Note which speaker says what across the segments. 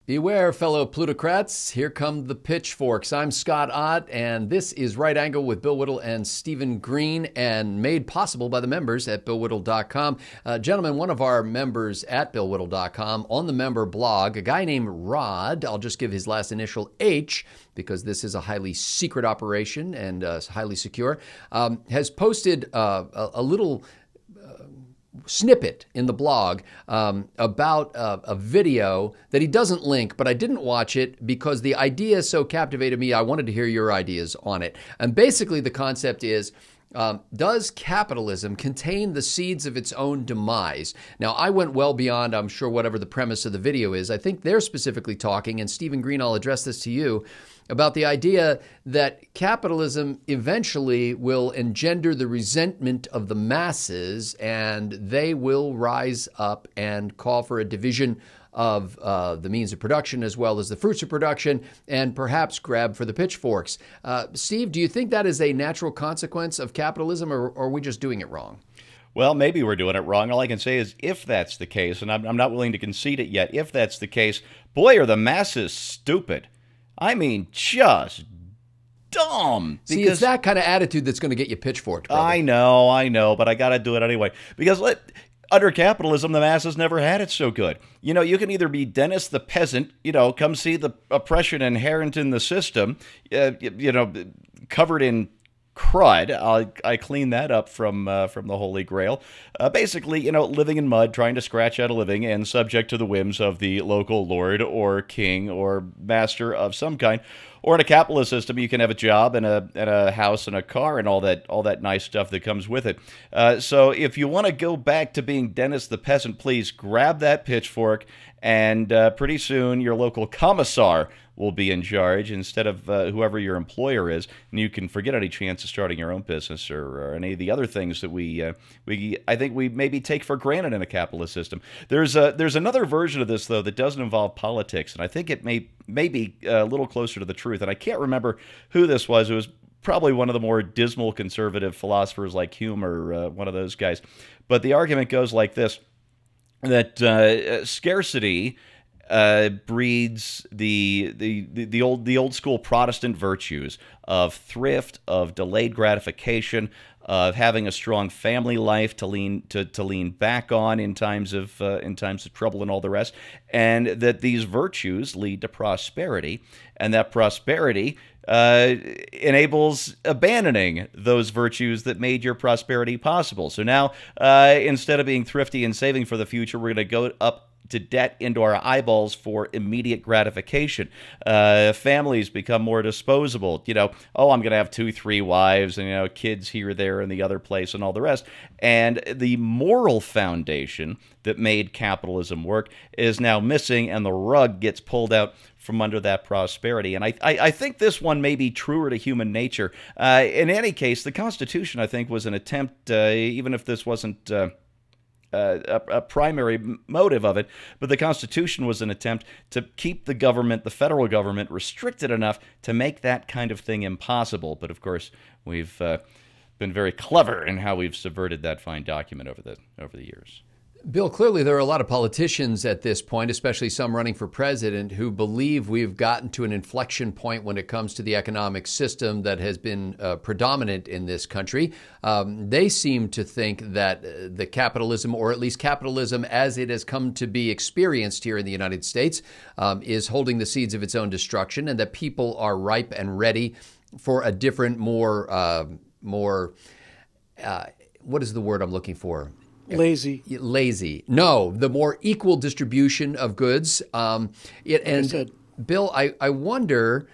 Speaker 1: Beware, fellow plutocrats. Here come the pitchforks. I'm Scott Ott, and this is Right Angle with Bill Whittle and Stephen Green, and made possible by the members at BillWhittle.com. Gentlemen, one of our members at BillWhittle.com on the member blog, a guy named Rod, I'll just give his last initial H, because this is a highly secret operation and highly secure, has posted a little snippet in the blog about a video that he doesn't link, but I didn't watch it because the idea so captivated me. I wanted to hear your ideas on it. And basically the concept is, does capitalism contain the seeds of its own demise? Now, I went well beyond, I'm sure, whatever the premise of the video is. I think they're specifically talking, and Stephen Green, I'll address this to you, about the idea that capitalism eventually will engender the resentment of the masses, and they will rise up and call for a division of the means of production as well as the fruits of production, and perhaps grab for the pitchforks. Steve, do you think that is a natural consequence of capitalism, or are we just doing it wrong?
Speaker 2: Well, maybe we're doing it wrong. All I can say is if that's the case, and I'm not willing to concede it yet, if that's the case, boy, are the masses stupid. I mean, just dumb.
Speaker 1: See, it's that kind of attitude that's going to get you pitchforked, brother.
Speaker 2: I know, but I got to do it anyway. Because under capitalism, the masses never had it so good. You know, you can either be Dennis the peasant, come see the oppression inherent in the system, covered in crud. I clean that up from the Holy Grail. Basically, living in mud, trying to scratch out a living, and subject to the whims of the local lord or king or master of some kind. Or in a capitalist system, you can have a job and a house and a car and all that nice stuff that comes with it. So if you want to go back to being Dennis the peasant, please grab that pitchfork, and pretty soon your local commissar will be in charge instead of whoever your employer is, and you can forget any chance of starting your own business or any of the other things that I think we maybe take for granted in a capitalist system. There's another version of this though that doesn't involve politics, and I think it may be a little closer to the truth. And I can't remember who this was. It was probably one of the more dismal conservative philosophers like Hume or one of those guys. But the argument goes like this: that scarcity breeds the old school Protestant virtues of thrift, of delayed gratification, of having a strong family life to lean back on in times of trouble and all the rest, and that these virtues lead to prosperity, and that prosperity enables abandoning those virtues that made your prosperity possible. So now, instead of being thrifty and saving for the future, we're going to go up to debt into our eyeballs for immediate gratification. Families become more disposable. I'm going to have 2-3 wives and, kids here, there, and the other place and all the rest. And the moral foundation that made capitalism work is now missing, and the rug gets pulled out from under that prosperity. And I think this one may be truer to human nature. In any case, the Constitution, I think, was an attempt, even if this wasn't a primary motive of it, but the Constitution was an attempt to keep the government, the federal government, restricted enough to make that kind of thing impossible. But of course, we've been very clever in how we've subverted that fine document over the years.
Speaker 1: Bill, clearly there are a lot of politicians at this point, especially some running for president, who believe we've gotten to an inflection point when it comes to the economic system that has been predominant in this country. They seem to think that the capitalism, or at least capitalism as it has come to be experienced here in the United States, is holding the seeds of its own destruction, and that people are ripe and ready for a different, more what is the word I'm looking for? Lazy. No, the more equal distribution of goods. Bill, I wonder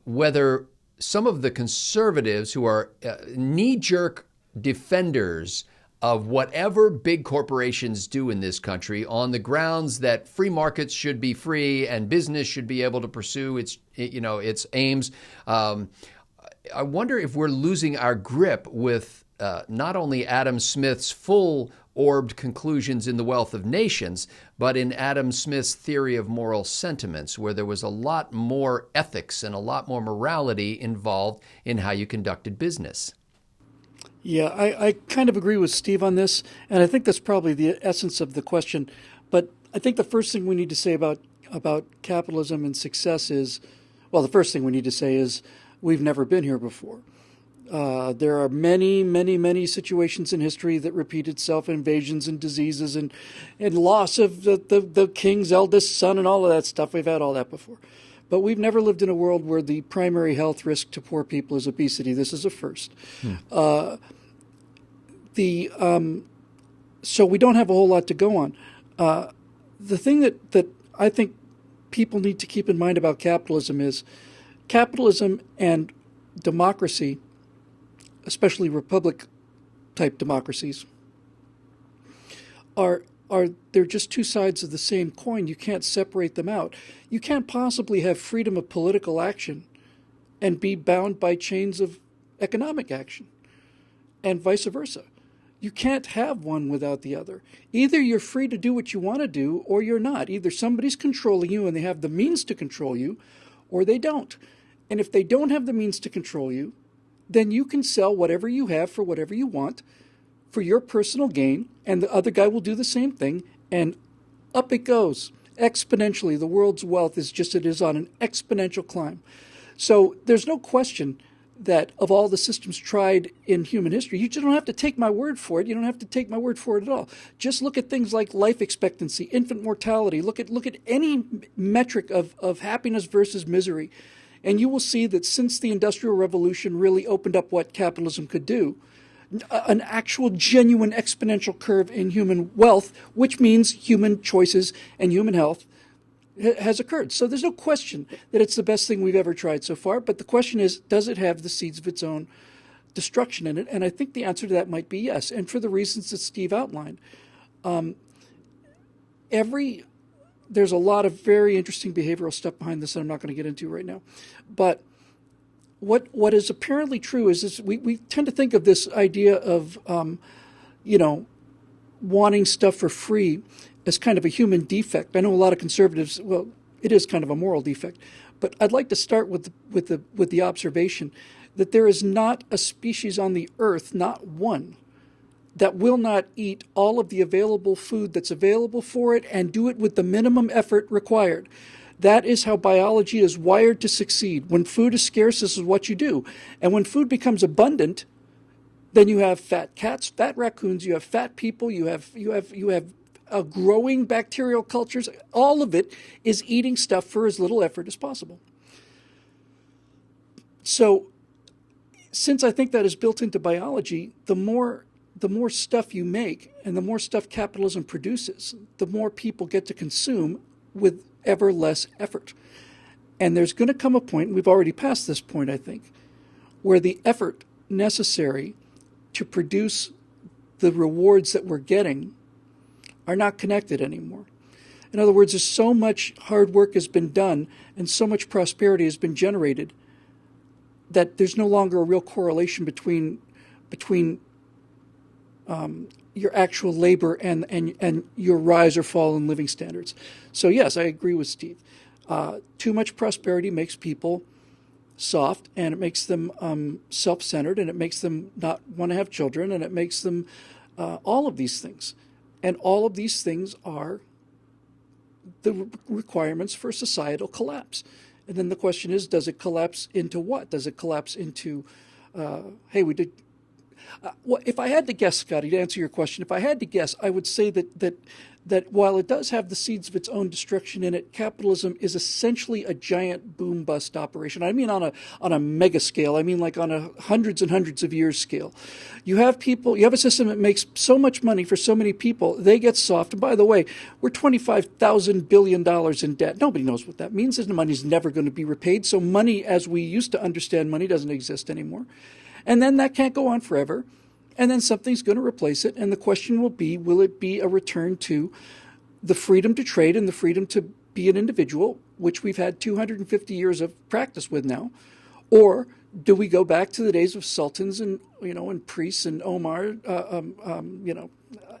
Speaker 1: whether some of the conservatives who are knee-jerk defenders of whatever big corporations do in this country on the grounds that free markets should be free and business should be able to pursue its aims. I wonder if we're losing our grip with not only Adam Smith's full-orbed conclusions in The Wealth of Nations, but in Adam Smith's theory of moral sentiments, where there was a lot more ethics and a lot more morality involved in how you conducted business.
Speaker 3: Yeah, I kind of agree with Steve on this, and I think that's probably the essence of the question. But I think the first thing we need to say about about capitalism and success is, well, the first thing we need to say is we've never been here before. There are many, many, many situations in history that repeat itself, invasions and diseases and loss of the king's eldest son and all of that stuff. We've had all that before. But we've never lived in a world where the primary health risk to poor people is obesity. This is a first. So we don't have a whole lot to go on. The thing that I think people need to keep in mind about capitalism is capitalism and democracy, especially republic-type democracies, they're just two sides of the same coin. You can't separate them out. You can't possibly have freedom of political action and be bound by chains of economic action, and vice versa. You can't have one without the other. Either you're free to do what you want to do, or you're not. Either somebody's controlling you and they have the means to control you, or they don't. And if they don't have the means to control you, then you can sell whatever you have for whatever you want for your personal gain, and the other guy will do the same thing, and up it goes. Exponentially, the world's wealth is just, it is on an exponential climb. So there's no question that of all the systems tried in human history, you just don't have to take my word for it. You don't have to take my word for it at all. Just look at things like life expectancy, infant mortality. Look at any metric of happiness versus misery. And you will see that since the Industrial Revolution really opened up what capitalism could do, an actual genuine exponential curve in human wealth, which means human choices and human health, has occurred. So there's no question that it's the best thing we've ever tried so far. But the question is, does it have the seeds of its own destruction in it? And I think the answer to that might be yes. And for the reasons that Steve outlined, there's a lot of very interesting behavioral stuff behind this that I'm not going to get into right now. But what is apparently true is we tend to think of this idea of, wanting stuff for free as kind of a human defect. I know a lot of conservatives, well, it is kind of a moral defect. But I'd like to start with the observation that there is not a species on the earth, not one, that will not eat all of the available food that's available for it and do it with the minimum effort required. That is how biology is wired to succeed. When food is scarce, this is what you do. And when food becomes abundant, then you have fat cats, fat raccoons, you have fat people, you have growing bacterial cultures. All of it is eating stuff for as little effort as possible. So, since I think that is built into biology, the more stuff you make and the more stuff capitalism produces, the more people get to consume with ever less effort. And there's going to come a point, and we've already passed this point, I think, where the effort necessary to produce the rewards that we're getting are not connected anymore. In other words, there's so much hard work has been done and so much prosperity has been generated that there's no longer a real correlation between your actual labor and your rise or fall in living standards. So yes, I agree with Steve. Too much prosperity makes people soft, and it makes them self-centered, and it makes them not want to have children, and it makes them all of these things. And all of these things are the requirements for societal collapse. And then the question is, does it collapse into what? Does it collapse into, if I had to guess, Scotty, to answer your question, if I had to guess, I would say that while it does have the seeds of its own destruction in it, capitalism is essentially a giant boom-bust operation. I mean on a mega scale. I mean like on a hundreds and hundreds of years scale. You have a system that makes so much money for so many people, they get soft. And by the way, we're $25,000 billion in debt. Nobody knows what that means. The money's never going to be repaid. So money, as we used to understand money, doesn't exist anymore. And then that can't go on forever. And then something's going to replace it. And the question will it be a return to the freedom to trade and the freedom to be an individual, which we've had 250 years of practice with now? Or do we go back to the days of sultans and priests and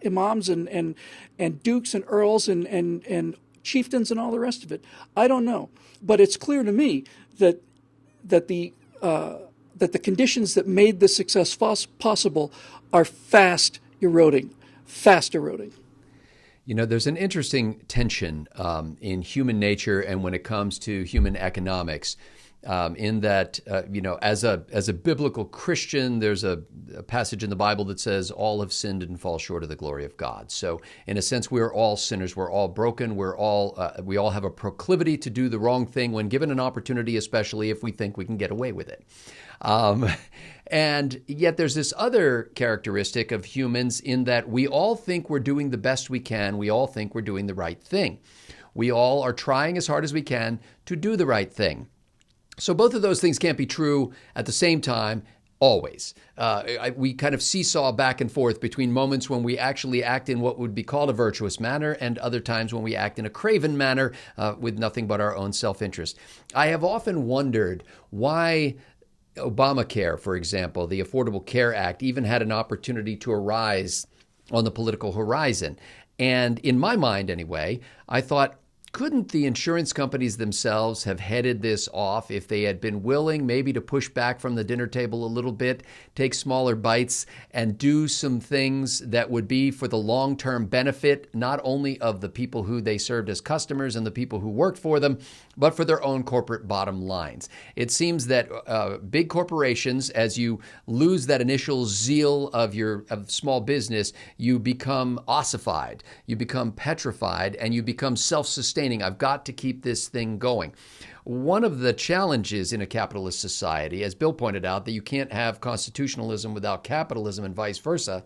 Speaker 3: imams and dukes and earls and chieftains and all the rest of it? I don't know. But it's clear to me that the conditions that made this success possible are fast eroding.
Speaker 1: You know, there's an interesting tension in human nature and when it comes to human economics. In that, as a biblical Christian, there's a passage in the Bible that says all have sinned and fall short of the glory of God. So, in a sense, we're all sinners. We're all broken. We all have a proclivity to do the wrong thing when given an opportunity, especially if we think we can get away with it. And yet there's this other characteristic of humans in that we all think we're doing the best we can. We all think we're doing the right thing. We all are trying as hard as we can to do the right thing. So both of those things can't be true at the same time, always. We kind of seesaw back and forth between moments when we actually act in what would be called a virtuous manner and other times when we act in a craven manner with nothing but our own self-interest. I have often wondered why Obamacare, for example, the Affordable Care Act, even had an opportunity to arise on the political horizon. And in my mind, anyway, I thought, couldn't the insurance companies themselves have headed this off if they had been willing maybe to push back from the dinner table a little bit, take smaller bites, and do some things that would be for the long-term benefit, not only of the people who they served as customers and the people who worked for them, but for their own corporate bottom lines. It seems that big corporations, as you lose that initial zeal of small business, you become ossified, you become petrified, and you become self-sustaining. I've got to keep this thing going. One of the challenges in a capitalist society, as Bill pointed out, that you can't have constitutionalism without capitalism and vice versa.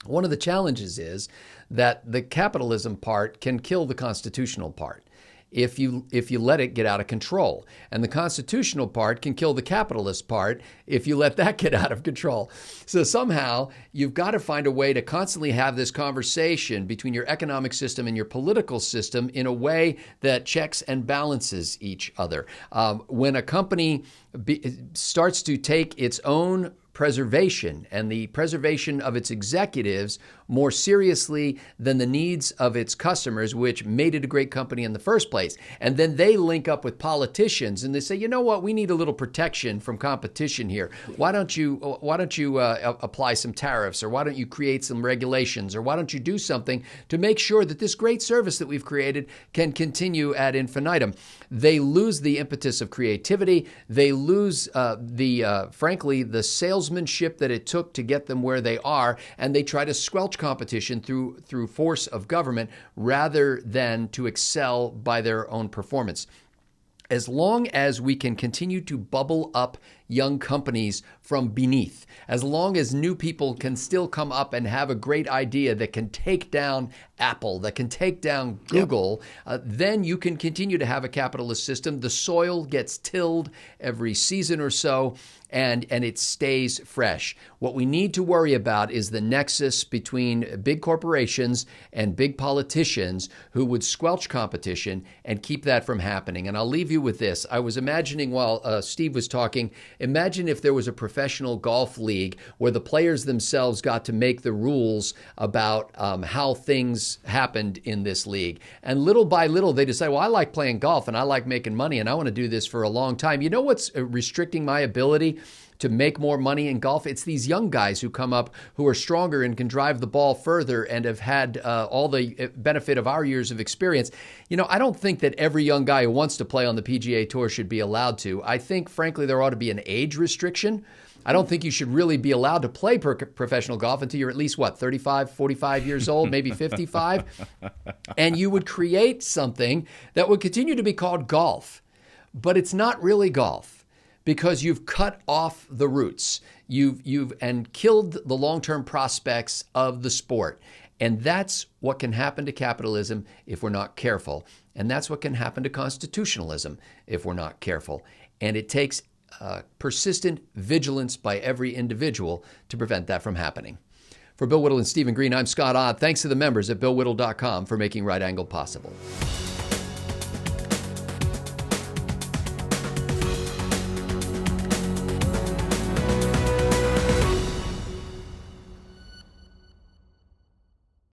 Speaker 1: One of the challenges is that the capitalism part can kill the constitutional part if you let it get out of control. And the constitutional part can kill the capitalist part if you let that get out of control. So somehow you've got to find a way to constantly have this conversation between your economic system and your political system in a way that checks and balances each other. When a company starts to take its own preservation and the preservation of its executives more seriously than the needs of its customers, which made it a great company in the first place. And then they link up with politicians and they say, you know what, we need a little protection from competition here. Why don't you apply some tariffs, or why don't you create some regulations, or why don't you do something to make sure that this great service that we've created can continue ad infinitum? They lose the impetus of creativity. They lose frankly, the salesmanship that it took to get them where they are, and they try to squelch competition through force of government rather than to excel by their own performance. As long as we can continue to bubble up young companies from beneath, as long as new people can still come up and have a great idea that can take down Apple, that can take down Google, then you can continue to have a capitalist system. The soil gets tilled every season or so, and it stays fresh. What we need to worry about is the nexus between big corporations and big politicians who would squelch competition and keep that from happening. And I'll leave you with this. I was imagining while Steve was talking, imagine if there was a professional golf league where the players themselves got to make the rules about how things happened in this league. And little by little, they decide, well, I like playing golf and I like making money and I want to do this for a long time. You know what's restricting my ability to make more money in golf? It's these young guys who come up who are stronger and can drive the ball further and have had all the benefit of our years of experience. You know, I don't think that every young guy who wants to play on the PGA Tour should be allowed to. I think, frankly, there ought to be an age restriction. I don't think you should really be allowed to play professional golf until you're at least, 35, 45 years old, maybe 55. And you would create something that would continue to be called golf. But it's not really golf, because you've cut off the roots. You've killed the long-term prospects of the sport. And that's what can happen to capitalism if we're not careful. And that's what can happen to constitutionalism if we're not careful. And it takes persistent vigilance by every individual to prevent that from happening. For Bill Whittle and Stephen Green, I'm Scott Ott. Thanks to the members at BillWhittle.com for making Right Angle possible.